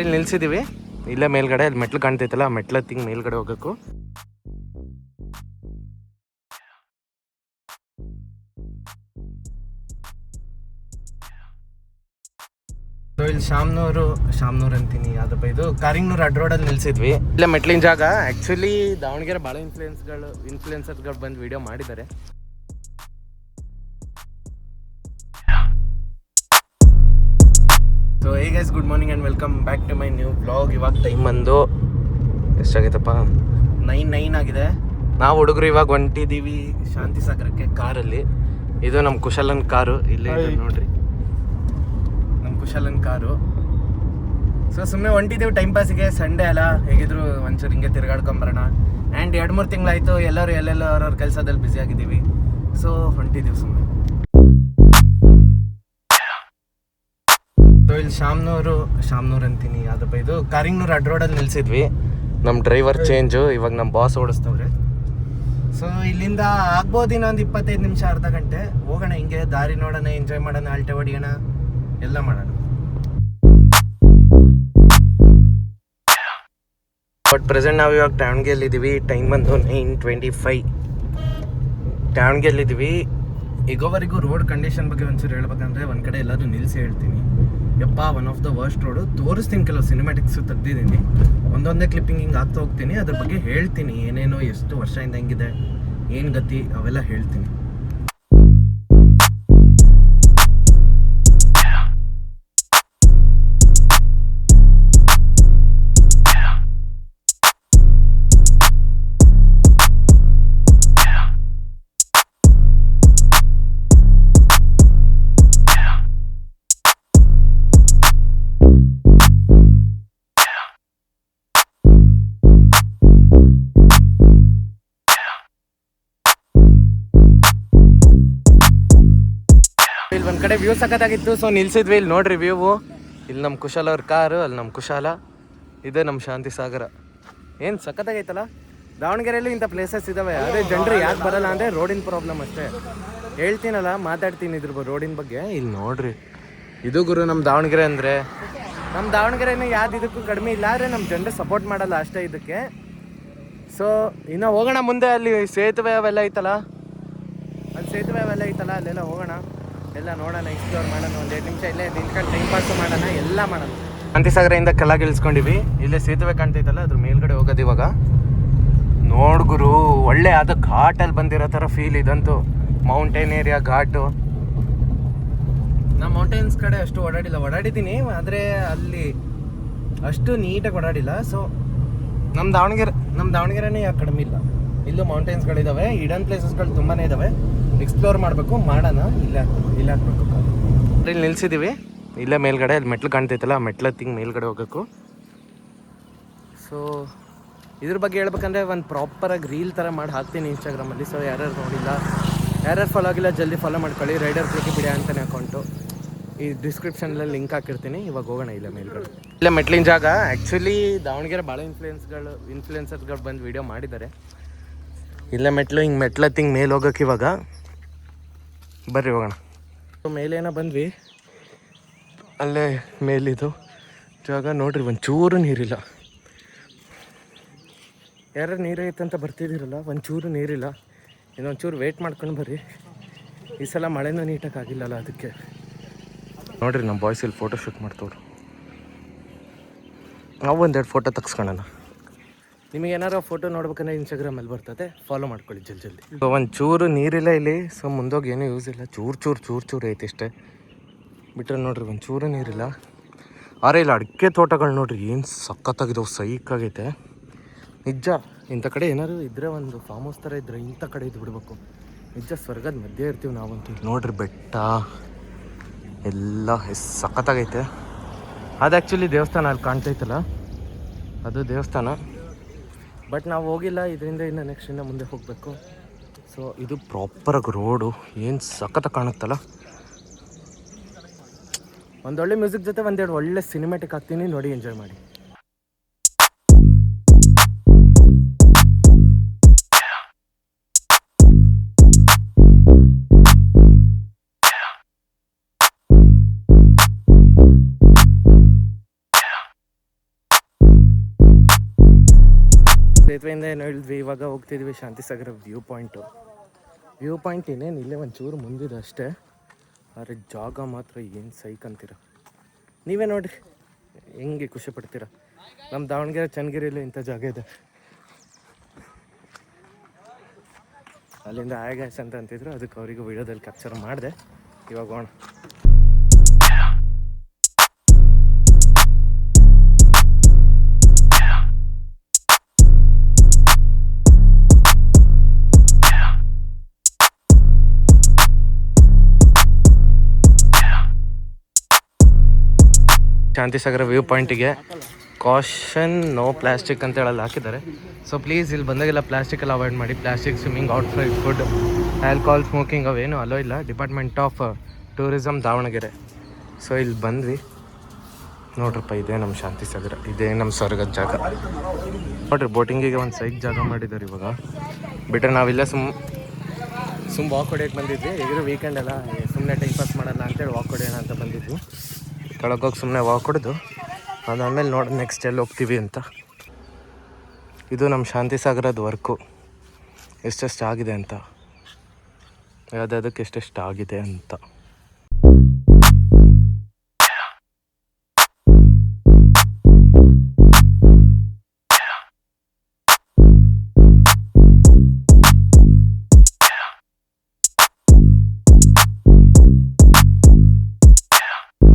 ಇಲ್ಲಿ ನಿಲ್ಸಿದೀವಿ, ಇಲ್ಲೇ ಮೇಲ್ಗಡೆ ಅಲ್ಲಿ ಮೆಟ್ಲು ಕಾಣ್ತೈತಲ್ಲ, ಮೆಟ್ಲು ಹತ್ತಿ ಮೇಲ್ಗಡೆ ಹೋಗ್ಬೇಕು. ಇಲ್ಲಿ ಶಾಮ್ನೂರು ಅಂತೀನಿ, ಯಾವ್ದಪ್ಪ ಇದು ಕಾರಿಂಗ್ನೂರು ಅಡ್ ರೋಡಲ್ಲಿ ನಿಲ್ಸಿದ್ವಿ. ಇಲ್ಲೇ ಮೆಟ್ಲಿನ ಜಾಗ. ಆ್ಯಕ್ಚುಲಿ ದಾವಣಗೆರೆ ಭಾಳ ಇನ್ಫ್ಲುಯೆನ್ಸರ್ಸ್ಗಳು ಬಂದು ವಿಡಿಯೋ ಮಾಡಿದ್ದಾರೆ. So hey guys, good morning and welcome back to my new blog. ಇವಾಗ ಟೈಮ್ ಬಂದು ಎಷ್ಟಾಗೈತಪ್ಪ, 9 ಆಗಿದೆ. ನಾವು ಹುಡುಗರು ಇವಾಗ ಹೊಂಟಿದ್ದೀವಿ ಶಾಂತಿ ಸಾಗರಕ್ಕೆ ಕಾರಲ್ಲಿ. ಇದು ನಮ್ಮ ಕುಶಲನ್ ಕಾರು, ಇಲ್ಲೇ ನೋಡ್ರಿ, ನಮ್ಮ ಕುಶಲನ್ ಕಾರು. ಸೊ ಸುಮ್ಮನೆ ಹೊಂಟಿದ್ದೀವಿ ಟೈಮ್ ಪಾಸಿಗೆ. ಸಂಡೇ ಅಲ್ಲ, ಹೇಗಿದ್ರು ಒಂಚೂರು ಹಿಂಗೆ ತಿರ್ಗಾಡ್ಕೊಂಬರೋಣ. ಆ್ಯಂಡ್ 2-3 ತಿಂಗಳಾಯಿತು ಎಲ್ಲರೂ ಎಲ್ಲೆಲ್ಲೋ ಅವ್ರವ್ರ ಕೆಲಸದಲ್ಲಿ ಬ್ಯುಸಿ ಆಗಿದ್ದೀವಿ. ಸೊ ಹೊಂಟಿದ್ದೀವಿ ಸುಮ್ಮನೆ. ಸೊ ಇಲ್ಲಿ ಶಾಮ್ನೂರು ಅಂತೀನಿ, ಯಾವ್ದಪ್ಪ ಇದು ಕಾರಿಂಗ್ನೂರು ಅಡ್ ರೋಡಲ್ಲಿ ನಿಲ್ಸಿದ್ವಿ. ನಮ್ಮ ಡ್ರೈವರ್ ಚೇಂಜು, ಇವಾಗ ನಮ್ಮ ಬಾಸ್ ಓಡಿಸ್ತವ್ರೆ. ಸೊ ಇಲ್ಲಿಂದ ಆಗ್ಬೋದು ಇನ್ನೊಂದು 25 ನಿಮಿಷ, ಅರ್ಧ ಗಂಟೆ ಹೋಗೋಣ. ಹಿಂಗೆ ದಾರಿ ನೋಡೋಣ, ಎಂಜಾಯ್ ಮಾಡೋಣ, ಅಲ್ಟೆ ಹೊಡಿಯೋಣ, ಎಲ್ಲ ಮಾಡೋಣ. ಬಟ್ ಪ್ರೆಸೆಂಟ್ ನಾವು ಇವಾಗ ದಾವಣಗೆರೆಯಲ್ಲಿದ್ದೀವಿ. ಟೈಮ್ ಬಂದು 9:25. ದಾವಣಗೆರೆಯಲ್ಲಿದ್ದೀವಿ. ಈಗೋವರೆಗೂ ರೋಡ್ ಕಂಡೀಷನ್ ಬಗ್ಗೆ ಒಂಚೂರು ಹೇಳ್ಬೇಕಂದ್ರೆ, ಒಂದು ಕಡೆ ಎಲ್ಲರೂ ನಿಲ್ಲಿಸಿ ಹೇಳ್ತೀನಿ. ಯಪ್ಪ, one of the worst road. ತೋರಿಸ್ತೀನಿ, ಕೆಲವು ಸಿನಿಮ್ಯಾಟಿಕ್ಸು ತೆಗ್ದಿದ್ದೀನಿ, ಒಂದೊಂದೇ ಕ್ಲಿಪ್ಪಿಂಗ್ ಹಿಂಗೆ ಆಗ್ತಾ ಹೋಗ್ತೀನಿ. ಅದ್ರ ಬಗ್ಗೆ ಹೇಳ್ತೀನಿ, ಏನೇನೋ ಎಷ್ಟು ವರ್ಷದಿಂದ ಹೆಂಗಿದೆ, ಏನು ಗತಿ, ಅವೆಲ್ಲ ಹೇಳ್ತೀನಿ. ಇಲ್ಲಿ ಒಂದು ಕಡೆ ವ್ಯೂ ಸಖತ್ತಾಗಿತ್ತು, ಸೊ ನಿಲ್ಸಿದ್ವಿ. ಇಲ್ಲಿ ನೋಡ್ರಿ ವ್ಯೂವು. ಇಲ್ಲಿ ನಮ್ಮ ಕುಶಾಲ ಅವ್ರ ಕಾರು, ಅಲ್ಲಿ ನಮ್ಮ ಕುಶಾಲ, ಇದೆ ನಮ್ಮ ಶಾಂತಿ ಸಾಗರ. ಏನು ಸಖತ್ತಾಗೈತಲ್ಲ. ದಾವಣಗೆರೆಯಲ್ಲಿ ಇಂಥ ಪ್ಲೇಸಸ್ ಇದ್ದಾವೆ, ಅದೇ ಜನರು ಯಾಕೆ ಬರಲ್ಲ ಅಂದರೆ ರೋಡಿನ ಪ್ರಾಬ್ಲಮ್ ಅಷ್ಟೇ. ಹೇಳ್ತೀನಲ್ಲ, ಮಾತಾಡ್ತೀನಿ ಇದ್ರ ರೋಡಿನ ಬಗ್ಗೆ. ಇಲ್ಲಿ ನೋಡ್ರಿ, ಇದು ಗುರು ನಮ್ಮ ದಾವಣಗೆರೆ ಅಂದರೆ. ನಮ್ಮ ದಾವಣಗೆರೆನೇ ಯಾವ್ದು ಇದಕ್ಕೂ ಕಡಿಮೆ ಇಲ್ಲ, ಆದರೆ ನಮ್ಮ ಜನರು ಸಪೋರ್ಟ್ ಮಾಡಲ್ಲ ಅಷ್ಟೇ ಇದಕ್ಕೆ. ಸೊ ಇನ್ನು ಹೋಗೋಣ ಮುಂದೆ. ಅಲ್ಲಿ ಸೇತುವೆ ಅವೆಲ್ಲ ಐತಲ್ಲ, ಅಲ್ಲೆಲ್ಲ ಹೋಗೋಣ, ಎಲ್ಲ ನೋಡೋಣ, ಎಕ್ಸ್ಪ್ಲೋರ್ ಮಾಡೋಣ. ಒಂದು 2 ನಿಮಿಷ ಇಲ್ಲೇ ನಿಂತ್ಕೊಂಡು ಟೈಮ್ ಪಾಸ್ ಮಾಡೋಣ, ಎಲ್ಲ ಮಾಡೋಣ. ಶಾಂತಿಸಾಗರದಿಂದ ಕೆಳಗೆ ಇಳಿಸ್ಕೊಂಡಿವಿ. ಇಲ್ಲೇ ಸೇತುವೆ ಕಾಣ್ತೈತಲ್ಲ, ಅದ್ರ ಮೇಲ್ಗಡೆ ಹೋಗೋದು ಇವಾಗ. ನೋಡ್ಗುರು, ಒಳ್ಳೆ ಅದು ಘಾಟಲ್ಲಿ ಬಂದಿರೋ ಥರ ಫೀಲ್ ಇದಂತೂ. ಮೌಂಟೇನ್ ಏರಿಯಾ, ಘಾಟು. ನಾ ಮೌಂಟೇನ್ಸ್ ಕಡೆ ಅಷ್ಟು ಓಡಾಡಿದ್ದೀನಿ, ಆದರೆ ಅಲ್ಲಿ ಅಷ್ಟು ನೀಟಾಗಿ ಓಡಾಡಿಲ್ಲ. ಸೊ ನಮ್ಮ ದಾವಣಗೆರೆನೇ ಯಾಕೆ ಕಡಿಮೆ ಇಲ್ಲ. ಇಲ್ಲೂ ಮೌಂಟೇನ್ಸ್ಗಳಿದ್ದಾವೆ, ಹಿಡನ್ ಪ್ಲೇಸಸ್ಗಳು ತುಂಬಾ ಇದ್ದಾವೆ. ಎಕ್ಸ್ಪ್ಲೋರ್ ಮಾಡಬೇಕು, ಮಾಡೋಣ. ಇಲ್ಲ ಹಾಕ್ಬೇಕು. ಇಲ್ಲಿ ನಿಲ್ಸಿದ್ದೀವಿ, ಇಲ್ಲೇ ಮೇಲ್ಗಡೆ ಅಲ್ಲಿ ಮೆಟ್ಲು ಕಾಣ್ತೈತಲ್ಲ, ಮೆಟ್ಲು ಹತ್ತಿ ಮೇಲ್ಗಡೆ ಹೋಗ್ಬೇಕು. ಸೊ ಇದ್ರ ಬಗ್ಗೆ ಹೇಳ್ಬೇಕಂದ್ರೆ ಒಂದು ಪ್ರಾಪರಾಗಿ ರೀಲ್ ಥರ ಮಾಡಿ ಹಾಕ್ತೀನಿ ಇನ್ಸ್ಟಾಗ್ರಾಮಲ್ಲಿ. ಸೊ ಯಾರ್ಯಾರು ನೋಡಿಲ್ಲ, ಯಾರ್ಯಾರು ಫಾಲೋ ಆಗಿಲ್ಲ, ಜಲ್ದಿ ಫಾಲೋ ಮಾಡ್ಕೊಳ್ಳಿ. ರೈಡರ್ ಕ್ಲಿಕ್ ಬಿಡಿ ಅಂತಲೇ ಅಕೌಂಟು, ಈ ಡಿಸ್ಕ್ರಿಪ್ಷನಲ್ಲಿ ಲಿಂಕ್ ಹಾಕಿರ್ತೀನಿ. ಇವಾಗ ಹೋಗೋಣ ಇಲ್ಲೇ ಮೇಲ್ಗಡೆ. ಇಲ್ಲೇ ಮೆಟ್ಲಿನ ಜಾಗ. ಆ್ಯಕ್ಚುಲಿ ದಾವಣಗೆರೆ ಭಾಳ ಇನ್ಫ್ಲುಯೆನ್ಸರ್ಸ್ಗಳು ಬಂದು ವಿಡಿಯೋ ಮಾಡಿದ್ದಾರೆ. ಇಲ್ಲೇ ಮೆಟ್ಲು ಹತ್ತಿ ಮೇಲೆ ಹೋಗೋಕೆ ಇವಾಗ ಬರ್ರಿ ಹೋಗೋಣ. ಮೇಲೇನೋ ಬಂದ್ವಿ, ಅಲ್ಲೇ ಮೇಲಿದು ಜಾಗ ನೋಡ್ರಿ, ಒಂಚೂರು ನೀರಿಲ್ಲ. ಯಾರು ನೀರೈತೆ ಅಂತ ಬರ್ತಿದ್ದೀರಲ್ಲ, ಒಂಚೂರು ನೀರಿಲ್ಲ. ಇನ್ನೊಂಚೂರು ವೆಯ್ಟ್ ಮಾಡ್ಕೊಂಡು ಬರ್ರಿ. ಈ ಸಲ ಮಳೆನೂ ನೀಟಾಗಿ ಆಗಿಲ್ಲಲ್ಲ, ಅದಕ್ಕೆ. ನೋಡ್ರಿ ನಮ್ಮ ಬಾಯ್ಸ್ ಇಲ್ಲಿ ಫೋಟೋ ಶೂಟ್ ಮಾಡ್ತವ್ರು. ನಾವು 1-2 ಫೋಟೋ ತೆಗ್ಸ್ಕೊಳ್ಳೋಣ. ನಿಮಗೆ ಏನಾರು ಫೋಟೋ ನೋಡ್ಬೇಕಂದ್ರೆ ಇನ್ಸ್ಟಾಗ್ರಾಮಲ್ಲಿ ಬರ್ತದೆ, ಫಾಲೋ ಮಾಡ್ಕೊಳ್ಳಿ ಜಲ್ದಿ. ಸೊ ಒಂಚೂರು ನೀರಿಲ್ಲ ಇಲ್ಲಿ. ಸೊ ಮುಂದೋಗಿ ಏನೂ ಯೂಸ್ ಇಲ್ಲ, ಚೂರು ಐತೆ ಇಷ್ಟೇ. ಬಿಟ್ಟರೆ ನೋಡ್ರಿ ಒಂಚೂರು ನೀರಿಲ್ಲ. ಆರೆ ಇಲ್ಲ ಅಡಿಕೆ ತೋಟಗಳು ನೋಡ್ರಿ, ಏನು ಸಖತ್ತಾಗಿದ್ದಾವೆ, ಸೈಕಾಗೈತೆ ನಿಜ. ಇಂಥ ಕಡೆ ಏನಾದ್ರು ಇದ್ದರೆ, ಒಂದು ಫಾರ್ಮ್ ಹೌಸ್ ಥರ ಇದ್ದರೆ ಇಂಥ ಕಡೆ ಇದು ಬಿಡಬೇಕು. ನಿಜ ಸ್ವರ್ಗದ ಮಧ್ಯೆ ಇರ್ತೀವಿ ನಾವಂತೂ. ನೋಡ್ರಿ ಬೆಟ್ಟ ಎಲ್ಲ ಎಷ್ಟು ಸಖತ್ತಾಗೈತೆ. ಅದು ಆ್ಯಕ್ಚುಲಿ ದೇವಸ್ಥಾನ, ಅಲ್ಲಿ ಕಾಣ್ತೈತಲ್ಲ, ಅದು ದೇವಸ್ಥಾನ. ಬಟ್ ನಾವು ಹೋಗಿಲ್ಲ, ಇದರಿಂದ ಇನ್ನು ನೆಕ್ಸ್ಟಿಂದ ಮುಂದೆ ಹೋಗಬೇಕು. ಸೊ ಇದು ಪ್ರಾಪರಾಗಿ ರೋಡು, ಏನು ಸಖತ್ತಾಗಿ ಕಾಣುತ್ತಲ್ಲ. ಒಂದೊಳ್ಳೆ ಮ್ಯೂಸಿಕ್ ಜೊತೆ 1-2 ಒಳ್ಳೆ ಸಿನಿಮ್ಯಾಟಿಕ್ ಹಾಕ್ತೀನಿ, ನೋಡಿ ಎಂಜಾಯ್ ಮಾಡಿ. ಸೇತುವೆಯಿಂದ ಏನು ಹೇಳಿದ್ವಿ, ಇವಾಗ ಹೋಗ್ತಿದ್ವಿ ಶಾಂತಿಸಾಗರ ವ್ಯೂ ಪಾಯಿಂಟ್ ಇನ್ನೇನು ಇಲ್ಲೇ ಒಂಚೂರು ಮುಂದಿದೆ ಅಷ್ಟೇ. ಆದರೆ ಜಾಗ ಮಾತ್ರ ಏನು ಸೈಕ್ ಅಂತೀರ, ನೀವೇ ನೋಡಿರಿ ಹೆಂಗೆ ಖುಷಿ ಪಡ್ತೀರ. ನಮ್ಮ ದಾವಣಗೆರೆ ಚನ್ನಗಿರಿಯಲ್ಲಿ ಇಂಥ ಜಾಗ ಇದೆ. ಅಲ್ಲಿಂದ ಆಯಗಾಯ್ಸ್ ಅಂತ ಅಂತಿದ್ರು, ಅದಕ್ಕೆ ಅವರಿಗೂ ವಿಡಿಯೋದಲ್ಲಿ ಕ್ಯಾಪ್ಚರ್ ಮಾಡಿದೆ. ಇವಾಗ ಹೋಣ. ಶಾಂತಿಸಾಗರ ವ್ಯೂ ಪಾಯಿಂಟಿಗೆ ಕಾಷನ್ ನೋ ಪ್ಲಾಸ್ಟಿಕ್ ಅಂತ ಹೇಳಲ್ಲಿ ಹಾಕಿದ್ದಾರೆ. ಸೊ ಪ್ಲೀಸ್ ಇಲ್ಲಿ ಬಂದಾಗೆಲ್ಲ ಪ್ಲಾಸ್ಟಿಕ್ ಎಲ್ಲ ಅವಾಯ್ಡ್ ಮಾಡಿ. Plastic, swimming, outside food, alcohol, smoking ಅವೇನು ಅಲೋ ಇಲ್ಲ. Department of tourism Davanagere. So ಇಲ್ಲಿ ಬಂದ್ವಿ ನೋಡ್ರಪ್ಪ, ಇದೇ ನಮ್ಮ ಶಾಂತಿಸಾಗರ, ಇದೇ ನಮ್ಮ ಸ್ವರ್ಗದ ಜಾಗ ನೋಡ್ರಿ. ಬೋಟಿಂಗಿಗೆ ಒಂದು ಸೈಕ್ ಜಾಗ ಮಾಡಿದ್ದಾರೆ ಇವಾಗ. ಬಿಟ್ಟರೆ ನಾವಿಲ್ಲ ಸುಮ್ಮ ವಾಕ್ ಹೊಡೆಯೋಕ್ಕೆ ಬಂದಿದ್ವಿ. ಈಗ ವೀಕೆಂಡ್ ಎಲ್ಲ ಸುಮ್ಮನೆ ಟೈಮ್ ಪಾಸ್ ಮಾಡೋಣ ಅಂತೇಳಿ ವಾಕ್ ಹೊಡೆಯೋಣ ಅಂತ ಬಂದಿದ್ವಿ. ಕೆಳಗೋಗಿ ಸುಮ್ಮನೆ ವಾಕ್ ಹೊಡೆದು ಅದಾದಮೇಲೆ ನೋಡಿ ನೆಕ್ಸ್ಟ್ ಎಲ್ಲಿ ಹೋಗ್ತೀವಿ ಅಂತ. ಇದು ನಮ್ಮ ಶಾಂತಿಸಾಗರದ ವರ್ಕು, ಎಷ್ಟೆಷ್ಟು ಆಗಿದೆ ಅಂತ, ಯಾವುದಕ್ಕೆ ಎಷ್ಟೆಷ್ಟು ಆಗಿದೆ ಅಂತ.